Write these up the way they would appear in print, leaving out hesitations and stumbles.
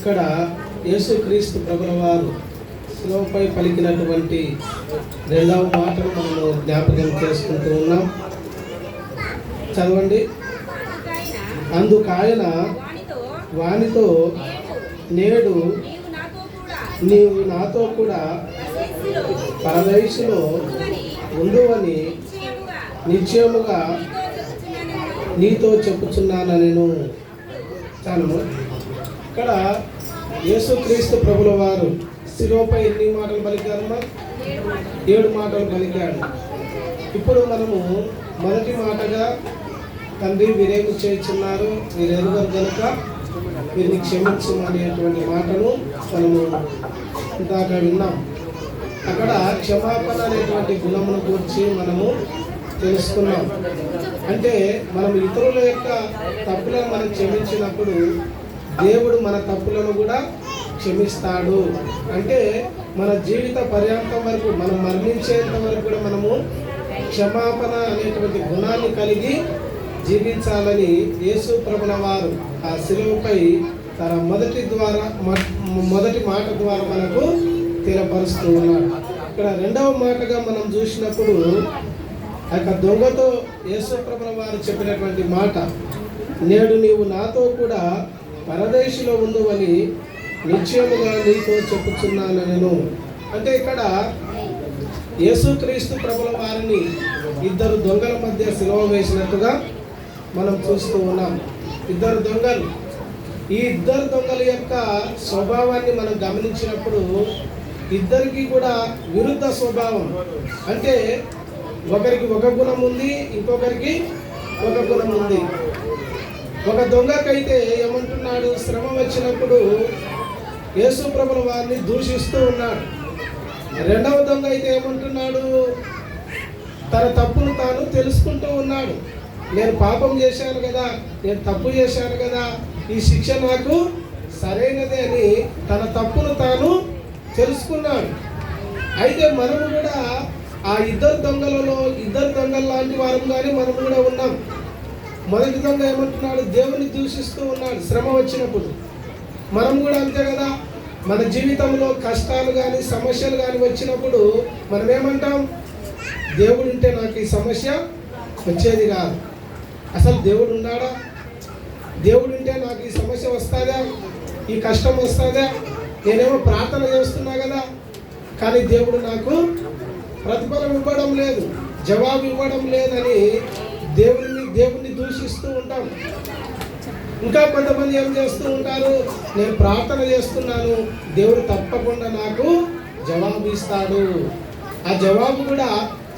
ఇక్కడ యేసుక్రీస్తు ప్రభుల వారు శిలువపై పలికినటువంటి రెండవ మాటను మనము జ్ఞాపకం చేసుకుంటూ ఉన్నాం. చదవండి. అందుకాయన వానితో, నేడు నీవు నాతో కూడా పరదేశులో ఉండువని నిశ్చయముగా నీతో చెప్పుచున్నాను నేను. చాలు. ఇక్కడ యేసుక్రీస్తు ప్రభుల వారు శిలువపై ఎన్ని మాటలు పలికారమ్మా? 7 మాటలు పలికాడు. ఇప్పుడు మనము మొదటి మాటగా తండ్రి వీరేమి చేస్తున్నారు, వీరెరుగరు కనుక వీరిని క్షమించు అనేటువంటి మాటను మనము ఇందాక విన్నాం. అక్కడ క్షమాపణ అనేటువంటి గుణమును గురించి మనము తెలుసుకున్నాం. అంటే మనం ఇతరుల యొక్క తప్పులను మనం క్షమించినప్పుడు దేవుడు మన తప్పులను కూడా క్షమిస్తాడు. అంటే మన జీవిత పర్యాంతం వరకు, మనం మరణించేంత వరకు కూడా మనము క్షమాపణ అనేటువంటి గుణాన్ని కలిగి జీవించాలని యేసు ప్రభుల వారు ఆ శిలువపై తన మొదటి మాట ద్వారా మనకు తెలియపరుస్తూ ఉన్నాడు. ఇక్కడ రెండవ మాటగా మనం చూసినప్పుడు ఆ యొక్క దొంగతో యేసు ప్రభుల వారు చెప్పినటువంటి మాట, నేడు నీవు నాతో కూడా పరదేశిలో ఉండువని నిశ్చయముగా నీతో చెప్పుచున్నాను నేను. అంటే ఇక్కడ యేసుక్రీస్తు ప్రభుల వారిని 2 దొంగల మధ్య సిలువ వేసినట్టుగా మనం చూస్తూ ఉన్నాం. 2 దొంగలు. ఈ 2 దొంగల యొక్క స్వభావాన్ని మనం గమనించినప్పుడు ఇద్దరికి కూడా విరుద్ధ స్వభావం. అంటే ఒకరికి ఒక గుణం ఉంది, ఇంకొకరికి ఒక గుణం ఉంది. ఒక దొంగకైతే ఏమంటున్నాడు, శ్రమ వచ్చినప్పుడు యేసు ప్రభుల వారిని దూషిస్తూ ఉన్నాడు. రెండవ దొంగ అయితే ఏమంటున్నాడు, తన తప్పును తాను తెలుసుకుంటూ ఉన్నాడు. నేను పాపం చేశాను కదా, నేను తప్పు చేశాను కదా, ఈ శిక్ష నాకు సరైనదే అని తన తప్పును తాను తెలుసుకున్నాడు. అయితే మనము కూడా ఆ 2 దొంగలలో 2 దొంగల లాంటి వారంగానే మనం కూడా ఉన్నాం. మొదటి దొంగ ఏమంటున్నాడు, దేవుని దూషిస్తూ ఉన్నాడు శ్రమ వచ్చినప్పుడు. మనం కూడా అంతే కదా, మన జీవితంలో కష్టాలు కానీ సమస్యలు కానీ వచ్చినప్పుడు మనం ఏమంటాం, దేవుడు ఉంటే నాకు ఈ సమస్య వచ్చేది కాదు. అసలు దేవుడు ఉన్నాడా? దేవుడు ఉంటే నాకు ఈ సమస్య వస్తుందా, ఈ కష్టం వస్తుందా? నేనేమో ప్రార్థన చేస్తున్నా కదా, కానీ దేవుడు నాకు ప్రతిఫలం ఇవ్వడం లేదు, జవాబు ఇవ్వడం లేదని దేవుణ్ణి దూషిస్తూ ఉంటాం. ఇంకా కొంతమంది ఏం చేస్తూ ఉంటారు, నేను ప్రార్థన చేస్తున్నాను, దేవుడు తప్పకుండా నాకు జవాబు ఇస్తాడు. ఆ జవాబు కూడా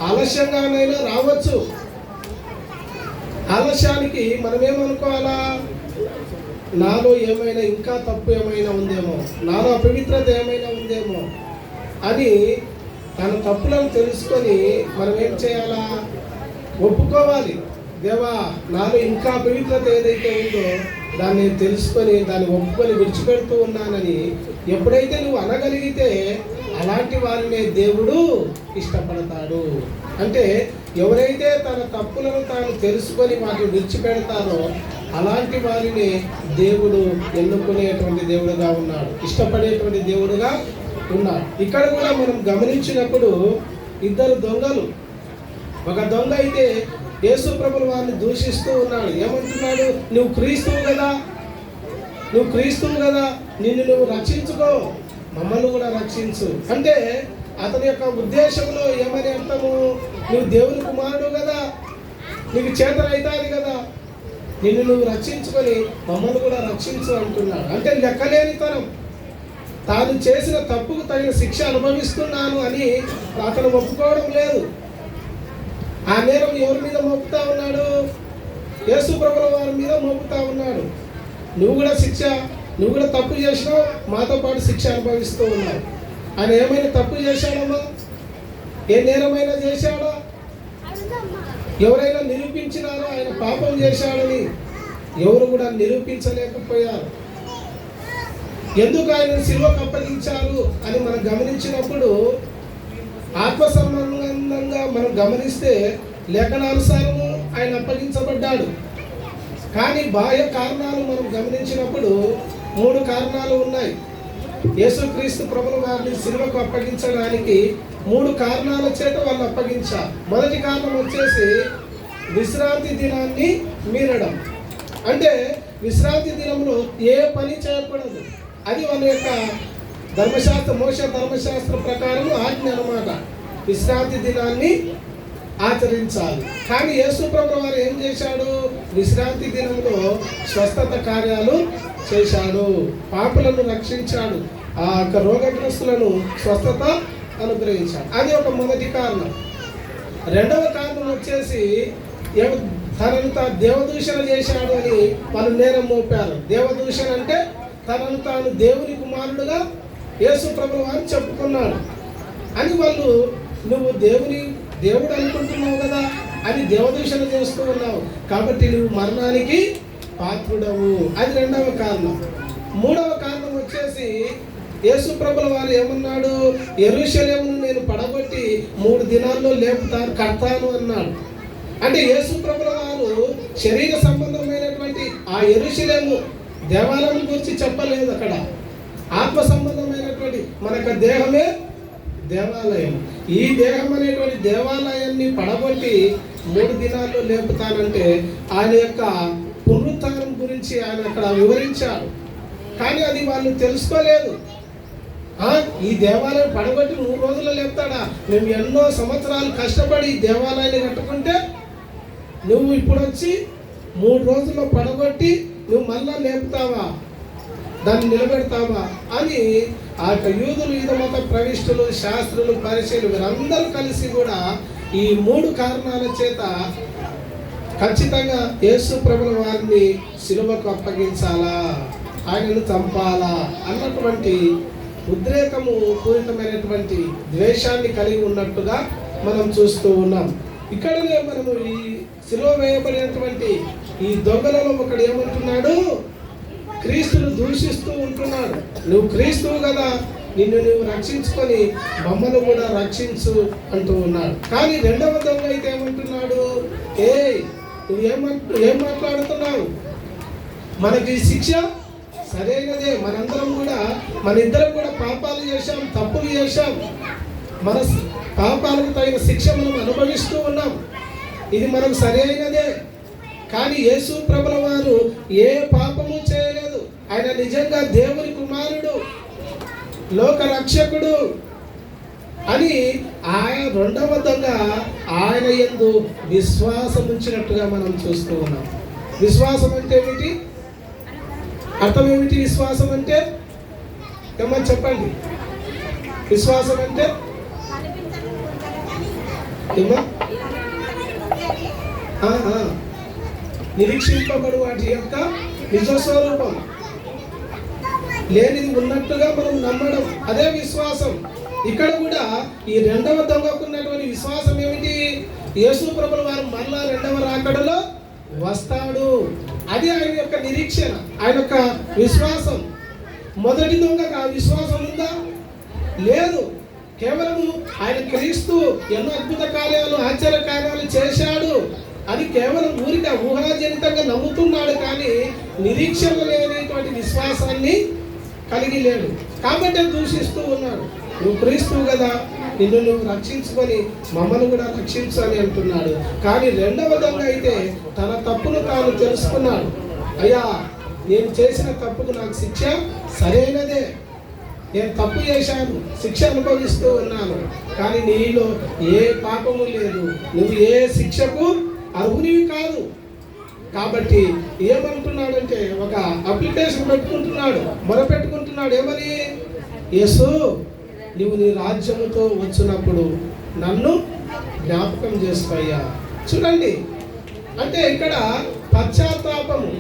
ఆలస్యంగానైనా రావచ్చు. ఆలస్యానికి మనం ఏమనుకోవాలా, నాలో ఏమైనా ఇంకా తప్పు ఏమైనా ఉందేమో, నాలో అపవిత్రత ఏమైనా ఉందేమో అని తన తప్పులను తెలుసుకొని మనం ఏం చేయాలా, ఒప్పుకోవాలి. దేవా, నాలో ఇంకా అపవిత్రత ఏదైతే ఉందో దాన్ని తెలుసుకొని దాన్ని ఒప్పుకొని విడిచిపెడుతూ ఉన్నానని ఎప్పుడైతే నువ్వు అనగలిగితే అలాంటి వారినే దేవుడు ఇష్టపడతాడు. అంటే ఎవరైతే తన తప్పులను తాను తెలుసుకొని వాటిని విడిచిపెడతారో అలాంటి వారిని దేవుడు ఎన్నుకునేటువంటి దేవుడుగా ఉన్నాడు, ఇష్టపడేటువంటి దేవుడుగా ఉన్నాడు. ఇక్కడ కూడా మనం గమనించినప్పుడు 2 దొంగలు. ఒక దొంగ అయితే యేసు ప్రభుల వారిని దూషిస్తూ ఉన్నాడు. ఏమంటున్నాడు, నువ్వు క్రీస్తువు కదా, నువ్వు క్రీస్తువు కదా, నిన్ను నువ్వు రక్షించుకో, మమ్మల్ని కూడా రక్షించు. అంటే అతని యొక్క ఉద్దేశంలో ఏమని అర్థము, నువ్వు దేవుని కుమారుడు కదా, నీకు చేతనైతాది కదా, నిన్ను నువ్వు రక్షించుకొని మమ్మల్ని కూడా రక్షించు అంటున్నాడు. అంటే లెక్కలేనితనం, తాను చేసిన తప్పుకు తగిన శిక్ష అనుభవిస్తున్నాను అని అతను ఒప్పుకోవడం లేదు. ఆ నేరం ఎవరి మీద మోపుతా ఉన్నాడు, యేసు ప్రభుల వారి మీద మోపుతా ఉన్నాడు. నువ్వు కూడా తప్పు చేసినావు, మాతో పాటు శిక్ష అనుభవిస్తూ ఉన్నావు. ఆయన ఏమైనా తప్పు చేశాడమ్మా? ఏ నేరమైనా చేశాడా? ఎవరైనా నిరూపించినారో ఆయన పాపం చేశాడని? ఎవరు కూడా నిరూపించలేకపోయారు. ఎందుకు ఆయన శిలువకు అప్పగించారు అని మనం గమనించినప్పుడు ఆత్మ సంబంధంగా మనం గమనిస్తే లేఖనానుసారము ఆయన అప్పగించబడ్డాడు. కానీ బాహ్య కారణాలు మనం గమనించినప్పుడు 3 కారణాలు ఉన్నాయి. యేసుక్రీస్తు ప్రభుల వారిని సిలువకు అప్పగించడానికి 3 కారణాల చేత వాళ్ళు అప్పగించారు. మొదటి కారణం వచ్చేసి విశ్రాంతి దినాన్ని మీరడం. అంటే విశ్రాంతి దినంలో ఏ పని చేయకూడదు. అది వాళ్ళ యొక్క ధర్మశాస్త్ర మోషే ధర్మశాస్త్రం ప్రకారం ఆజ్ఞ అన్నమాట. విశ్రాంతి దినాన్ని ఆచరించాలి. కానీ యేసు ప్రభువు వారు ఏం చేశాడు? విశ్రాంతి దినంలో స్వస్థత కార్యాలు చేశాడు, పాపులను రక్షించాడు, ఆ యొక్క రోగగ్రస్తులను స్వస్థత అనుగ్రహించాడు. అది ఒక మొదటి కారణం. రెండవ కారణం వచ్చేసి తనను తాను దేవదూషణ చేశాడు అని వాళ్ళు నేరం మోపారు. దేవదూషణ అంటే తనను తాను దేవుని కుమారుడుగా యేసు ప్రభువు వారు చెప్పుకున్నాడు అని వాళ్ళు, నువ్వు దేవుడు అనుకుంటున్నావు కదా అని దేవదూషణ చేస్తూ ఉన్నావు, కాబట్టి నువ్వు మరణానికి పాత్రుడవు. అది రెండవ కారణం. మూడవ కారణం వచ్చేసి యేసు ప్రభుల వారు ఏమన్నాడు? యెరూషలేమును నేను పడగొట్టి 3 దినాల్లో కడతాను అన్నాడు. అంటే యేసు ప్రభుల వారు శరీర సంబంధమైనటువంటి ఆ యెరూషలేము దేవాలయం గురించి చెప్పలేదు. అక్కడ ఆత్మ సంబంధమైనటువంటి మనకు దేహమే దేవాలయం. ఈ దేహం అనేటువంటి దేవాలయాన్ని పడగొట్టి 3 దినాల్లో లేపుతానంటే ఆయన యొక్క పునరుత్థానం గురించి ఆయన అక్కడ వివరించాడు. కానీ అది వాళ్ళు తెలుసుకోలేదు. ఈ దేవాలయం పడగొట్టి 3 రోజుల్లో లేపుతాడా? మేము ఎన్నో సంవత్సరాలు కష్టపడి ఈ దేవాలయాన్ని కట్టుకుంటే నువ్వు ఇప్పుడు వచ్చి 3 రోజుల్లో పడగొట్టి నువ్వు మళ్ళా లేపుతావా, దాన్ని నిలబెడతావా అని ఆ యొక్క యూదులు, యూద మత ప్రవిష్టులు, శాస్త్రులు, పరిచయులు వీరందరూ కలిసి కూడా ఈ 3 కారణాల చేత ఖచ్చితంగా యేసు ప్రభుల వారిని సిలువకు అప్పగించాలా, ఆయనను చంపాలా అన్నటువంటి ఉద్రేకము పూరితమైనటువంటి ద్వేషాన్ని కలిగి ఉన్నట్టుగా మనం చూస్తూ ఉన్నాం. ఇక్కడనే మనము ఈ సిలువ వేయబడినటువంటి ఈ దొంగలలో ఒకడు ఏమంటున్నాడు? క్రీస్తును దూషిస్తూ ఉంటున్నాడు. నువ్వు క్రీస్తువు కదా, నిన్ను నువ్వు రక్షించుకొని మమ్మల్ని కూడా రక్షించు అంటూ ఉన్నాడు. కానీ రెండవ దొంగ అయితే ఏమంటున్నాడు? నువ్వు ఏం మాట్లాడుతున్నావు? మనకి శిక్ష సరైనదే, మన ఇద్దరం కూడా పాపాలు చేశాం, తప్పులు చేశాం, మన పాపాలకు తగిన శిక్ష మనం అనుభవిస్తూ ఉన్నాం, ఇది మనకు సరైనదే. కానీ యేసు ప్రభుల వారు ఏ పాపము చేయలేదు. ఆయన నిజంగా దేవుని కుమారుడు, లోక రక్షకుడు అని ఆయన రెండవ దొంగ ఆయన యందు విశ్వాసం ఉంచినట్టుగా మనం చూస్తూ ఉన్నాం. విశ్వాసం అంటే ఏమిటి? అర్థం ఏమిటి విశ్వాసం అంటే? ఏమని చెప్పండి. విశ్వాసం అంటే నిరీక్షింపబడు వాటి యొక్క నిజస్వరూపం, లేనిది ఉన్నట్టుగా మనం నమ్మడం, అదే విశ్వాసం. ఇక్కడ కూడా ఈ రెండవ దొంగకున్నటువంటి విశ్వాసం ఏమిటి? యేసు ప్రభుల వారు మళ్ళా రెండవ రాకడలో వస్తాడు, అది ఆయన యొక్క నిరీక్షణ, ఆయన యొక్క విశ్వాసం. మొదటి దొంగకు ఆ విశ్వాసం ఉందా? లేదు. కేవలము ఆయన క్రీస్తు ఎన్నో అద్భుత కార్యాలు, ఆశ్చర్య కార్యాలు చేశాడు అని కేవలం ఊహాజనితంగా నమ్ముతున్నాడు, కానీ నిరీక్షణ లేనటువంటి విశ్వాసాన్ని కలిగి లేడు. కాబట్టి దూషిస్తూ ఉన్నాడు. నువ్వు క్రీస్తువు కదా, నిన్ను నువ్వు రక్షించుకొని మమ్మల్ని కూడా రక్షించు అని అంటున్నాడు. కానీ రెండవ దొంగ అయితే తన తప్పును తాను తెలుసుకున్నాడు. అయ్యా, నేను చేసిన తప్పుకు నాకు శిక్ష సరైనదే, నేను తప్పు చేశాను, శిక్ష అనుభవిస్తూ ఉన్నాను, కానీ నీలో ఏ పాపము లేదు, నువ్వు ఏ శిక్షకు అర్హునివి కాదు. కాబట్టి ఏమంటున్నాడంటే ఒక అప్లికేషన్ పెట్టుకుంటున్నాడు, మొరపెట్టుకుంటున్నాడు. ఏమని? యేసు, నీవు నీ రాజ్యముతో వచ్చినప్పుడు నన్ను జ్ఞాపకం చేసుకోయ్యా. చూడండి, అంటే ఇక్కడ పశ్చాత్తాపము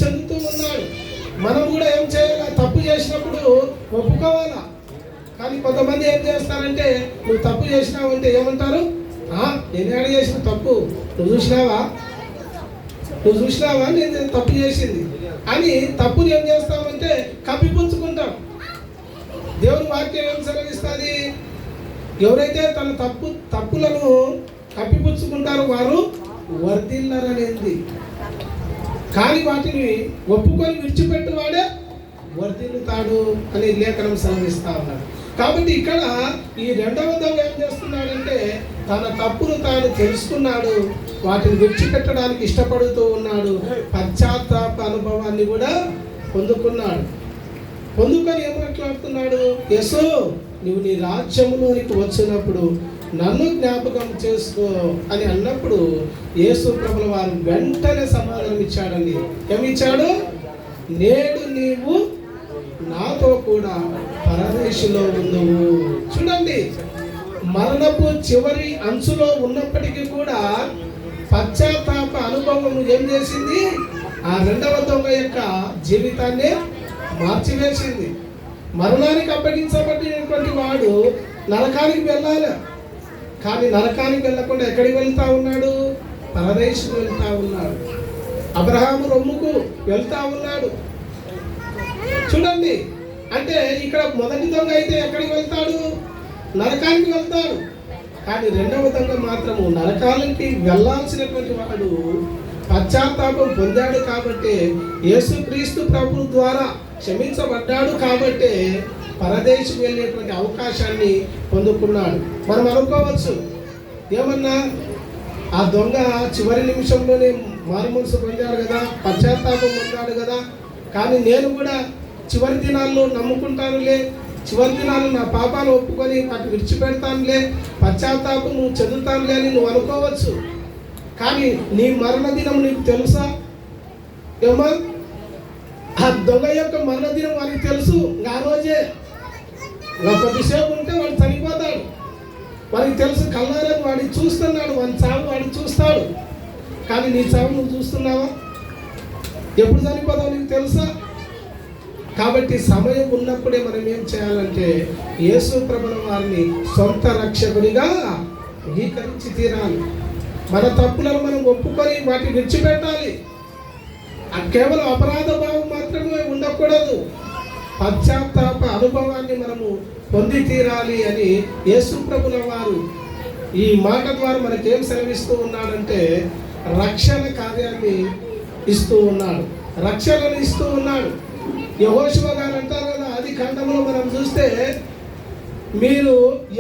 చెందుతూ ఉన్నాడు. మనం కూడా ఏం చేయాలి? తప్పు చేసినప్పుడు ఒప్పుకోవాలా. కానీ కొంతమంది ఏం చేస్తారంటే, నువ్వు తప్పు చేసినావు అంటే ఏమంటారు? నేను ఏడ చేసిన తప్పు నువ్వు చూసినావా నేను తప్పు చేసింది అని తప్పుని ఏం చేస్తామంటే కప్పిపుచ్చుకుంటాం. దేవుని వాక్యం ఏం సెలవిస్తుంది? ఎవరైతే తన తప్పులను కప్పిపుచ్చుకుంటారో వారు వర్ధిల్లరనేది. కానీ వాటిని ఒప్పుకొని విడిచిపెట్టువాడే వర్ధిల్లుతాడు అని లేఖనం సెలవిస్తా ఉన్నాడు. కాబట్టి ఇక్కడ ఈ రెండవ దొంగ ఏం చేస్తున్నాడంటే తన తప్పును తాను తెలుసుకున్నాడు, వాటిని విడిచిపెట్టడానికి ఇష్టపడుతూ ఉన్నాడు, పశ్చాత్తాప అనుభవాన్ని కూడా పొందుకున్నాడు. పొందుకొని ఏం మాట్లాడుతున్నాడు? యేసు, నువ్వు నీ రాజ్యములోనికి వచ్చినప్పుడు నన్ను జ్ఞాపకం చేసుకో అని అన్నప్పుడు యేసు ప్రభుల వారు వెంటనే సమాధానం ఇచ్చాడండి. ఏమిచ్చాడు? నేడు నీవు నాతో కూడా పరదేశంలో ఉండువు. చూడండి, మరణపు చివరి అంచులో ఉన్నప్పటికీ కూడా పశ్చాత్తాప అనుభవం ఏం చేసింది? ఆ రెండవ దొంగ యొక్క జీవితాన్ని మార్చివేసింది. మరణానికి అప్పగించబడినటువంటి వాడు నరకానికి వెళ్ళాలి, కానీ నరకానికి వెళ్ళకుండా ఎక్కడికి వెళ్తా ఉన్నాడు? పరదేశం వెళ్తా ఉన్నాడు. అబ్రహాము రొమ్ముకు వెళ్తా ఉన్నాడు. చూడండి, అంటే ఇక్కడ మొదటి దొంగ అయితే ఎక్కడికి వెళ్తాడు? నరకానికి వెళ్తాడు. కానీ రెండవ దొంగ మాత్రము నరకానికి వెళ్ళాల్సినటువంటి వాడు పశ్చాత్తాపం పొందాడు కాబట్టి, యేసుక్రీస్తు ప్రభు ద్వారా క్షమించబడ్డాడు కాబట్టి పరదేశం వెళ్ళేటువంటి అవకాశాన్ని పొందుకున్నాడు. మనం అనుకోవచ్చు ఏమన్నా, ఆ దొంగ చివరి నిమిషంలోనే మారుమనసు పొందాడు కదా, పశ్చాత్తాపం పొందాడు కదా, కానీ నేను కూడా చివరి దినాల్లో నమ్ముకుంటానులే, చివరి దినాలు నా పాపాలు ఒప్పుకొని వాటిని విడిచిపెడతానులే, పశ్చాత్తాపం చెందుతానులే అని నువ్వు అనుకోవచ్చు. కానీ నీ మరణ దినం నీకు తెలుసా? ఏమా, ఆ దొంగ యొక్క మరణ దినం వారికి తెలుసు. ఆ రోజే కొద్దిసేపు ఉంటే వాడు చనిపోతాడు. వాడికి తెలుసు, కళ్ళారని వాడిని చూస్తున్నాడు, వాడి చావు వాడిని చూస్తాడు. కానీ నీ చావు నువ్వు చూస్తున్నావా? ఎప్పుడు చనిపోతావు నీకు తెలుసా? కాబట్టి సమయం ఉన్నప్పుడే మనం ఏం చేయాలంటే యేసు ప్రభుల వారిని సొంత రక్షకుడిగా అంగీకరించి తీరాలి. మన తప్పులను మనం ఒప్పుకొని వాటిని విడిచిపెట్టాలి. కేవలం అపరాధ భావం మాత్రమే ఉండకూడదు, పశ్చాత్తాప అనుభవాన్ని మనము పొంది తీరాలి అని యేసు ప్రభుల వారు ఈ మాట ద్వారా మనకేం సెలవిస్తూ ఉన్నాడంటే రక్షణ కార్యాన్ని ఇస్తూ ఉన్నాడు, రక్షణను ఇస్తూ ఉన్నాడు. యెహోషువ గారు అంటారు కదా, ఆది ఖండంలో మనం చూస్తే మీరు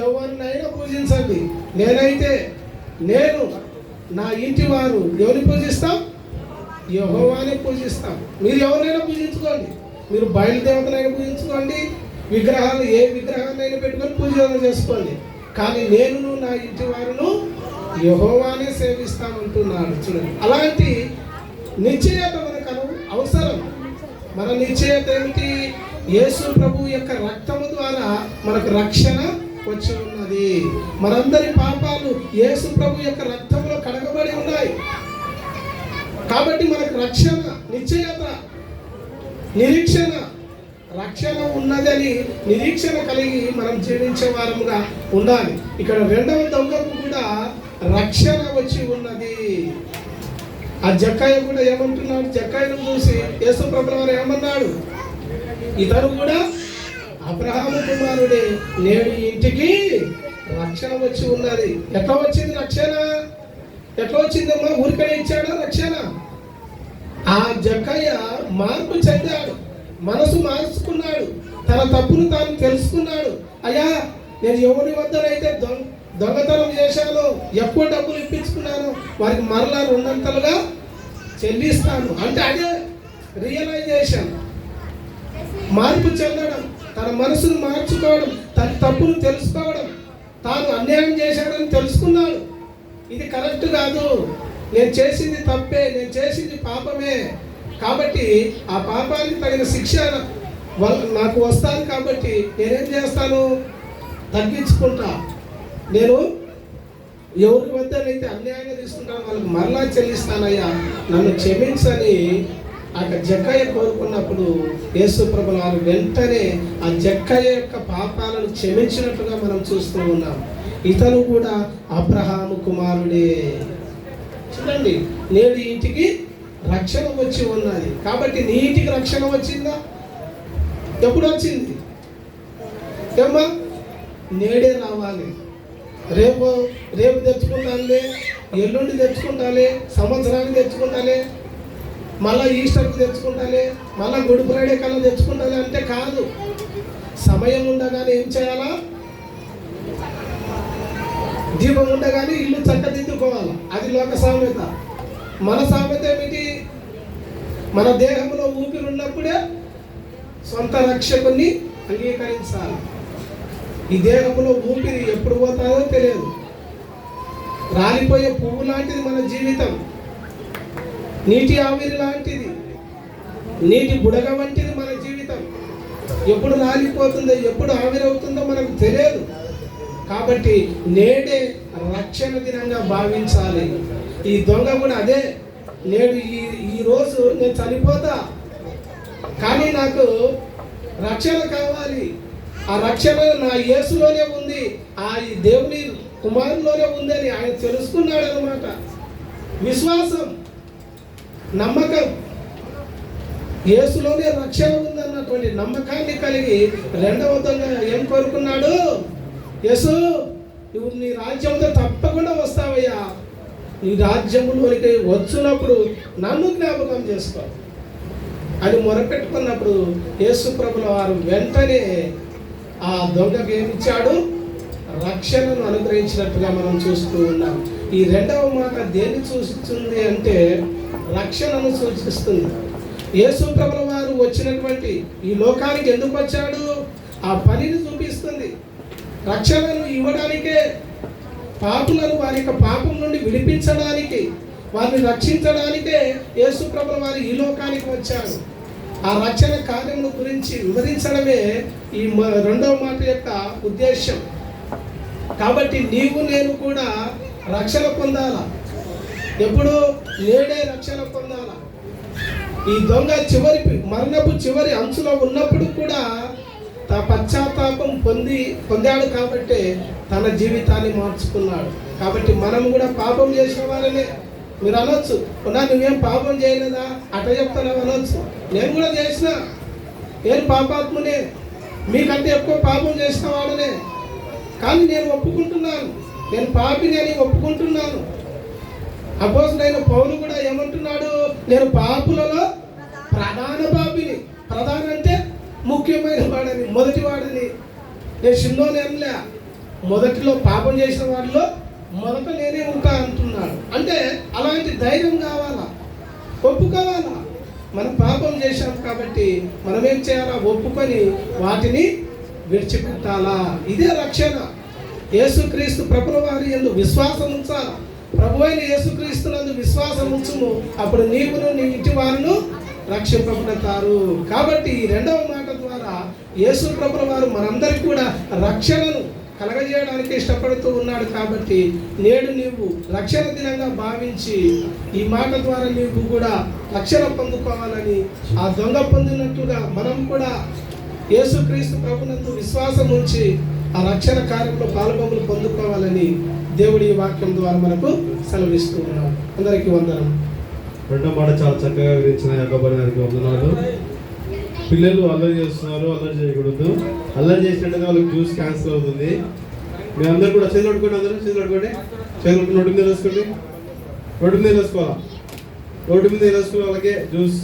ఎవరినైనా పూజించండి, నేను నా ఇంటి వారు ఎవరిని పూజిస్తాం? యెహోవానే పూజిస్తాం. మీరు ఎవరినైనా పూజించుకోండి, మీరు బయలుదేవతనైనా పూజించుకోండి, విగ్రహాలు ఏ విగ్రహాన్నైనా పెట్టుకొని పూజలు చేసుకోండి, కానీ నేను నా ఇంటి వారును యెహోవానే సేవిస్తామంటున్నాడు. చూడండి, అలాంటి నిశ్చయత మనకు అవసరం. మన నిశ్చయత ఏమిటి? యేసు ప్రభు యొక్క రక్తము ద్వారా మనకు రక్షణ వచ్చి ఉన్నది. మనందరి పాపాలు యేసు ప్రభు యొక్క రక్తంలో కడగబడి ఉన్నాయి. కాబట్టి మనకు రక్షణ, నిశ్చయత, నిరీక్షణ, రక్షణ ఉన్నదని నిరీక్షణ కలిగి మనం జీవించే వారముగా ఉండాలి. ఇక్కడ రెండవ దొంగకు కూడా రక్షణ వచ్చి ఉన్నది. ఆ జక్కయ్య కూడా ఏమంటున్నాడు? జక్కయ్యను చూసి యేసు ప్రభువు వారు ఏమన్నాడు? ఇతను కూడా అబ్రహాము కుమారుడే, నేడు ఇంటికి రక్షణ వచ్చి ఉన్నది. ఎట్లా వచ్చింది రక్షణ? ఎట్లా వచ్చిందమ్మా? ఊరికనే ఇచ్చాడా రక్షణ? ఆ జక్కయ్య మార్పు చెందాడు, మనసు మార్చుకున్నాడు, తన తప్పును తాను తెలుసుకున్నాడు. అయ్యా, నేను ఎవరి వద్దనైతే దొంగతనం చేశాను, ఎక్కువ డబ్బులు ఇప్పించుకున్నాను, వారికి మరలా రెండంతలుగా చెల్లిస్తాను అంటే అదే రియలైజేషన్, మార్పు చెందడం, తన మనసును మార్చుకోవడం, తన తప్పును తెలుసుకోవడం, తాను అన్యాయం చేశాడని తెలుసుకున్నాడు. ఇది కరెక్ట్ కాదు, నేను చేసింది తప్పే, నేను చేసింది పాపమే, కాబట్టి ఆ పాపానికి తగిన శిక్ష నాకు వస్తాను, కాబట్టి నేనేం చేస్తాను? తగ్గించుకుంటా. నేను ఎవరి వద్దనైతే అన్యాయంగా తీసుకుంటాను వాళ్ళకి మరలా చెల్లిస్తానయ్యా, నన్ను క్షమించని అక్కడ జక్కయ్య కోరుకున్నప్పుడు యేసు ప్రభువు వారు వెంటనే ఆ జక్కయ్య యొక్క పాపాలను క్షమించినట్టుగా మనం చూస్తూ ఉన్నాం. ఇతను కూడా అబ్రహాము కుమారుడే. చూడండి, నేడు ఇంటికి రక్షణ వచ్చి ఉన్నది. కాబట్టి నీ ఇంటికి రక్షణ వచ్చిందా? ఎప్పుడు వచ్చింది? ఏమ్మా, నేడే రావాలి. రేపు తెచ్చుకుంటానులే, ఎల్లుండి తెచ్చుకుంటాలే, సంవత్సరానికి తెచ్చుకుంటాలే, మళ్ళీ ఈస్టర్కి తెచ్చుకుంటానే, మళ్ళీ గుడ్ ఫ్రైడే కల్లా తెచ్చుకుంటానే అంటే కాదు. సమయం ఉండగానే ఏం చేయాలా? దీపం ఉండగానే ఇల్లు చక్కదిద్దుకోవాలి. అది లోక సామెత. మన సామెత ఏమిటి? మన దేహంలో ఊపిరి ఉన్నప్పుడే సొంత రక్షకుని అంగీకరించాలి. ఈ దేహంలో ఊపిరి ఎప్పుడు పోతాదో తెలియదు. రాలిపోయే పువ్వు లాంటిది మన జీవితం. నీటి ఆవిరి లాంటిది, నీటి బుడగ వంటిది మన జీవితం. ఎప్పుడు రాలిపోతుందో, ఎప్పుడు ఆవిరవుతుందో మనకు తెలియదు. కాబట్టి నేడే రక్షణ దినంగా భావించాలి. ఈ దొంగ కూడా అదే. నేడు ఈ రోజు నేను చనిపోతా, కానీ నాకు రక్షణ కావాలి. ఆ రక్షణ నా యేసులోనే ఉంది, ఆ దేవుని కుమారులోనే ఉందని ఆయన తెలుసుకున్నాడు అన్నమాట. విశ్వాసం, నమ్మకం, యేసులోనే రక్షణ ఉందన్నటువంటి నమ్మకాన్ని కలిగి రెండవ దొంగ ఏం కోరుకున్నాడు? యేసు, నువ్వు నీ రాజ్యంతో తప్పకుండా వస్తావయ్యా. నీ రాజ్యంలోనికి వచ్చినప్పుడు నన్ను జ్ఞాపకం చేసుకో అని మొరపెట్టుకున్నప్పుడు యేసు ప్రభుల వారు వెంటనే ఆ దొంగకి ఏమిచ్చాడు? రక్షణను అనుగ్రహించినట్టుగా మనం చూస్తూ ఉన్నాం. ఈ రెండవ మాట దేన్ని సూచిస్తుంది అంటే రక్షణను సూచిస్తుంది. యేసు ప్రభుల వారు వచ్చినటువంటి ఈ లోకానికి ఎందుకు వచ్చాడు? ఆ పనిని చూపిస్తుంది. రక్షణను ఇవ్వడానికే, పాపులను వారి యొక్క పాపం నుండి విడిపించడానికి, వారిని రక్షించడానికే యేసు ప్రభుల వారు ఈ లోకానికి వచ్చారు. ఆ రక్షణ కార్యముల గురించి వివరించడమే ఈ రెండవ మాట యొక్క ఉద్దేశం. కాబట్టి నీవు నేను కూడా రక్షణ పొందాలా. ఎప్పుడు? నేడే రక్షణ పొందాలా. ఈ దొంగ మరణపు చివరి అంచులో ఉన్నప్పుడు కూడా పశ్చాత్తాపం పొందాడు కాబట్టి తన జీవితాన్ని మార్చుకున్నాడు. కాబట్టి మనం కూడా పాపం చేసిన వాళ్ళనే. మీరు అనొచ్చు, నువ్వేం పాపం చేయలేదా అట్లా చెప్తున్నావు అనొచ్చు. నేను కూడా చేసిన, నేను పాపాత్మునే, మీకంటే ఎక్కువ పాపం చేసిన వాడనే. కానీ నేను ఒప్పుకుంటున్నాను, నేను పాపిని అని ఒప్పుకుంటున్నాను. అపోస్తలుడైన పౌలు కూడా ఏమంటున్నాడు? నేను పాపులలో ప్రధాన పాపిని. ప్రధాన అంటే ముఖ్యమైన వాడని, మొదటి వాడని. నేను చిన్నోని అనలే, మొదటిలో పాపం చేసిన వాడిలో మొదట నేనే ఉంటా అంటున్నాడు. అంటే అలాంటి ధైర్యం కావాలా, ఒప్పుకోవాలా. మనం పాపం చేశాం కాబట్టి మనం ఏం చేయాలా? ఒప్పుకొని వాటిని విడిచిపెట్టాలా. ఇదే రక్షణ. యేసుక్రీస్తు ప్రభుల వారి యందు విశ్వాసం ఉంచాలా. ప్రభువైన యేసుక్రీస్తునందు విశ్వాసం ఉంచుము, అప్పుడు నీవును నీ ఇంటి వారును రక్షింపబడతారు. కాబట్టి ఈ రెండవ మాట ద్వారా యేసు ప్రభుల వారు మనందరికీ కూడా రక్షణను కలగజేయడానికి ఇష్టపడుతూ ఉన్నాడు. కాబట్టి నేడు నీవు రక్షణ దినంగా భావించి ఈ మాట ద్వారా నీవు కూడా రక్షణ పొందుకోవాలని, ఆ దొంగ పొందినట్టుగా మనం కూడా యేసుక్రీస్తు ప్రభునందు విశ్వాసం ఉంచి ఆ రక్షణ కార్యంలో పాల్గొములు పొందుకోవాలని దేవుడి వాక్యం ద్వారా మనకు సెలవిస్తూ ఉన్నాడు. అందరికీ వందనం. రెండో మాట చాలా చక్కగా వివరించిన యాకోబుకి వందనాలు. పిల్లలు అల్లరి చేస్తున్నారు, అల్లరి చేయకూడదు. అల్లరి చేసినట్టుగా వాళ్ళకి జ్యూస్ క్యాన్సిల్ అవుతుంది. మీ అందరూ కూడా చేతులు పట్టుకోండి, అందరూ చేతులు పట్టుకోండి, చేతులు రోడ్డు మీద వేసుకోండి, రోడ్డు మీద వేసుకోవాలా, రోడ్డు మీద వేసుకుని వాళ్ళకి జ్యూస్